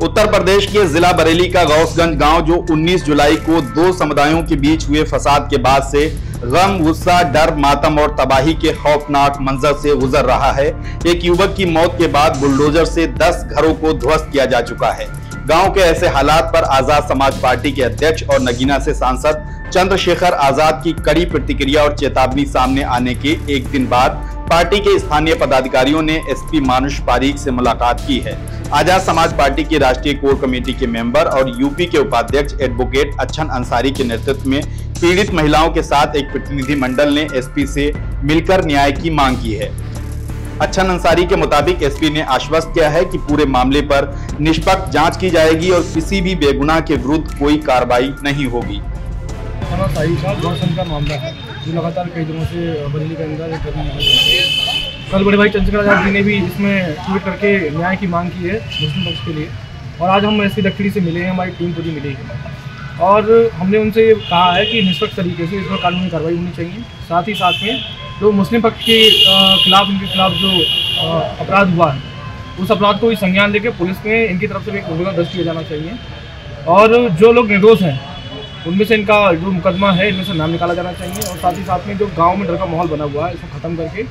उत्तर प्रदेश के जिला बरेली का गौसगंज गांव जो 19 जुलाई को दो समुदायों के बीच हुए फसाद के बाद से गम, गुस्सा, डर, मातम और तबाही के खौफनाक मंजर से गुजर रहा है। एक युवक की मौत के बाद बुलडोजर से 10 घरों को ध्वस्त किया जा चुका है। गांव के ऐसे हालात पर आजाद समाज पार्टी के अध्यक्ष और नगीना से सांसद चंद्रशेखर आजाद की कड़ी प्रतिक्रिया और चेतावनी सामने आने के एक दिन बाद पार्टी के स्थानीय पदाधिकारियों ने एसपी मानुष पारीक से मुलाकात की है। आजाद समाज पार्टी की राष्ट्रीय कोर कमेटी के मेंबर और यूपी के उपाध्यक्ष एडवोकेट अच्छन अंसारी के नेतृत्व में पीड़ित महिलाओं के साथ एक प्रतिनिधिमंडल ने एसपी से मिलकर न्याय की मांग की है। अच्छन अंसारी के मुताबिक एसपी ने आश्वस्त किया है कि पूरे मामले पर निष्पक्ष जांच की जाएगी और किसी भी बेगुनाह के विरुद्ध कोई कार्रवाई नहीं होगी। का मामला है जो लगातार कई दिनों से बरेली के अंदर कल बड़े भाई चंद्रशेखर आजाद जी ने भी इसमें ट्वीट करके न्याय की मांग की है मुस्लिम पक्ष के लिए, और आज हम एसपी दक्षिणी से मिले हैं, हमारी टीम पूरी मिली है और हमने उनसे कहा है कि निष्पक्ष तरीके से इस पर कानूनी कार्रवाई होनी चाहिए। साथ ही साथ में जो मुस्लिम पक्ष के खिलाफ, इनके खिलाफ जो अपराध हुआ है उस अपराध को भी संज्ञान लेकर पुलिस में इनकी तरफ से एक मुकदमा दर्ज किया जाना चाहिए और जो लोग निर्दोष हैं उनमें से इनका जो मुकदमा है इनमें से नाम निकाला जाना चाहिए और साथ ही साथ में जो गांव में डर का माहौल बना हुआ है इसको खत्म करके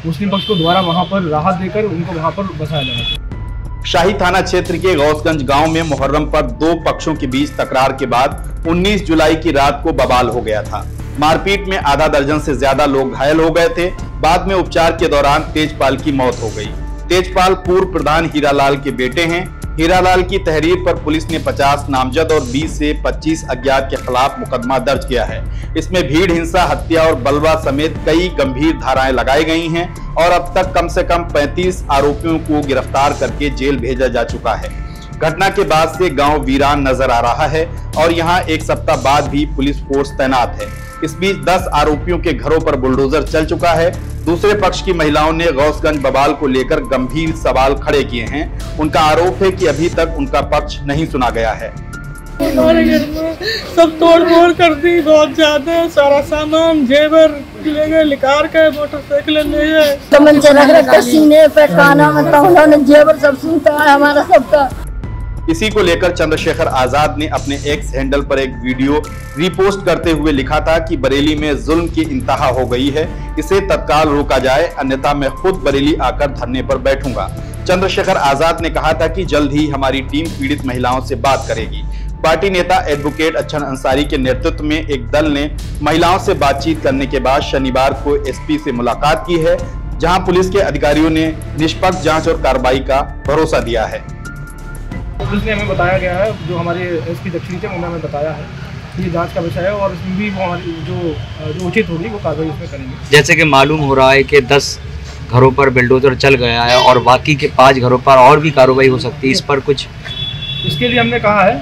मुस्लिम पक्ष को दोबारा वहां पर राहत देकर उनको वहां पर बसाया जाना चाहिए। शाही थाना क्षेत्र के गौसगंज गांव में मुहर्रम पर दो पक्षों के बीच तकरार के बाद 19 जुलाई की रात को बवाल हो गया था। मारपीट में आधा दर्जन से ज्यादा लोग घायल हो गए थे। बाद में उपचार के दौरान तेजपाल की मौत हो गई। तेजपाल पूर्व प्रधान हीरालाल के बेटे हैं। हीरालाल की तहरीर पर पुलिस ने 50 नामजद और 20 से 25 अज्ञात के खिलाफ मुकदमा दर्ज किया है। इसमें भीड़ हिंसा, हत्या और बलवा समेत कई गंभीर धाराएं लगाई गई हैं और अब तक कम से कम 35 आरोपियों को गिरफ्तार करके जेल भेजा जा चुका है। घटना के बाद से गांव वीरान नजर आ रहा है और यहां एक सप्ताह बाद भी पुलिस फोर्स तैनात है। इस बीच 10 आरोपियों के घरों पर बुलडोजर चल चुका है। दूसरे पक्ष की महिलाओं ने गौसगंज बवाल को लेकर गंभीर सवाल खड़े किए हैं। उनका आरोप है कि अभी तक उनका पक्ष नहीं सुना गया है। हमारे घर में सब तोड़-फोड़ कर दी, बहुत ज्यादा सारा सामान जेवर ले गए, निकाल के मोटरसाइकिल ले गए, कमल से रख रखा सीने पे, काना में तौला ने जेवर सब सुनता है हमारा सबका। इसी को लेकर चंद्रशेखर आजाद ने अपने एक्स हैंडल पर एक वीडियो रिपोस्ट करते हुए लिखा था कि बरेली में जुल्म की इंतहा हो गई है, इसे तत्काल रोका जाए, अन्यथा मैं खुद बरेली आकर धरने पर बैठूंगा। चंद्रशेखर आजाद ने कहा था कि जल्द ही हमारी टीम पीड़ित महिलाओं से बात करेगी। पार्टी नेता एडवोकेट अच्छन अंसारी के नेतृत्व में एक दल ने महिलाओं से बातचीत करने के बाद शनिवार को एसपी से मुलाकात की है, जहां पुलिस के अधिकारियों ने निष्पक्ष जांच और कार्रवाई का भरोसा दिया है। पुलिस ने हमें बताया गया है, जो हमारे एसपी दक्षिणी थे उन्होंने हमें बताया है कि ये जांच का विषय है और इसमें भी वो हमारी जो उचित होगी वो कार्रवाई उसमें करेंगे। जैसे कि मालूम हो रहा है कि 10 घरों पर बुलडोजर चल गया है और बाकी के 5 घरों पर और भी कार्रवाई हो सकती है, इस पर कुछ? इसके लिए हमने कहा है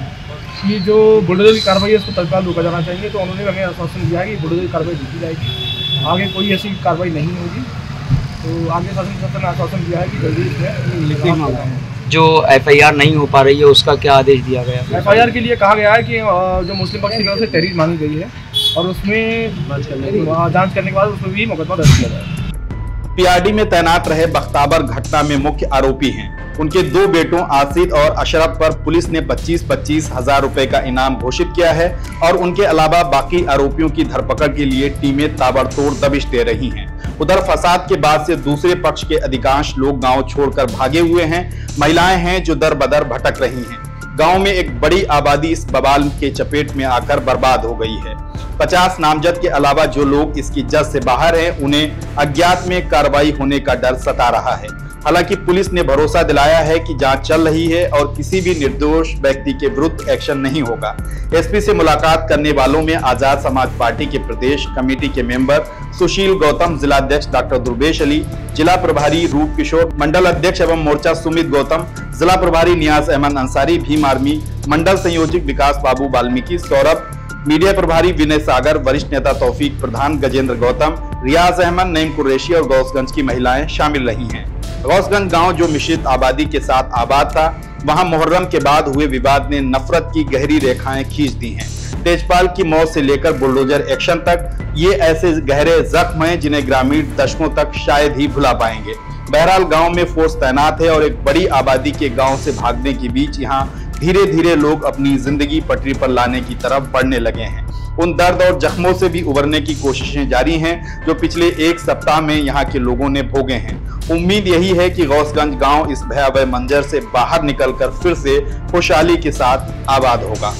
कि जो बुलडोजर की कार्रवाई है उसको तत्काल रोका जाना चाहिए, तो उन्होंने हमें आश्वासन दिया है कि बुलडोजर की कार्रवाई रोकी जाएगी, आगे कोई ऐसी कार्रवाई नहीं होगी। तो आगे शासन ने आश्वासन दिया है कि जल्दी इसमें जो एफआईआर नहीं हो पा रही है उसका क्या आदेश दिया गया? एफआईआर के लिए कहा गया है कि जो मुस्लिम पक्ष की तरफ से तहरीर मांगी गई है और उसमें जांच करने के बाद उसमें भी मुकदमा दर्ज किया जाएगा। पीआरडी में तैनात रहे बख्ताबर घटना में मुख्य आरोपी हैं। उनके 2 बेटों आसिद और अशरफ पर पुलिस ने 25-25 हजार रुपए का इनाम घोषित किया है और उनके अलावा बाकी आरोपियों की धरपकड़ के लिए टीमें ताबड़तोड़ दबिश दे रही हैं। उधर फसाद के बाद से दूसरे पक्ष के अधिकांश लोग गांव छोड़कर भागे हुए हैं। महिलाएं हैं जो दर बदर भटक रही हैं। गांव में एक बड़ी आबादी इस बवाल के चपेट में आकर बर्बाद हो गई है। 50 नामजद के अलावा जो लोग इसकी जद से बाहर हैं, उन्हें अज्ञात में कार्रवाई होने का डर सता रहा है। हालांकि पुलिस ने भरोसा दिलाया है कि जांच चल रही है और किसी भी निर्दोष व्यक्ति के विरुद्ध एक्शन नहीं होगा। एसपी से मुलाकात करने वालों में आजाद समाज पार्टी के प्रदेश कमेटी के मेंबर सुशील गौतम, जिलाध्यक्ष डॉक्टर दुर्बेश अली, जिला प्रभारी रूप किशोर, मंडल अध्यक्ष एवं मोर्चा सुमित गौतम, जिला प्रभारी नियाज अहमद अंसारी, भीम आर्मी, मंडल संयोजक विकास बाबू वाल्मीकि, सौरभ, मीडिया प्रभारी विनय सागर, वरिष्ठ नेता तौफीक प्रधान, गजेंद्र गौतम, रियाज अहमद, नईम कुरैशी और गौसगंज की महिलाएं शामिल रही हैं। गौसगंज गांव जो मिश्रित आबादी के साथ आबाद था, वहां मुहर्रम के बाद हुए विवाद ने नफरत की गहरी रेखाएं खींच दी हैं। तेजपाल की मौत से लेकर बुलडोजर एक्शन तक ये ऐसे गहरे जख्म हैं जिन्हें ग्रामीण दशकों तक शायद ही भुला पाएंगे। बहरहाल गांव में फोर्स तैनात है और एक बड़ी आबादी के गांव से भागने के बीच यहां धीरे धीरे लोग अपनी जिंदगी पटरी पर लाने की तरफ बढ़ने लगे हैं। उन दर्द और जख्मों से भी उबरने की कोशिशें जारी हैं जो पिछले एक सप्ताह में यहां के लोगों ने भोगे हैं। उम्मीद यही है कि गौसगंज गांव इस भयावह मंजर से बाहर निकलकर फिर से खुशहाली के साथ आबाद होगा।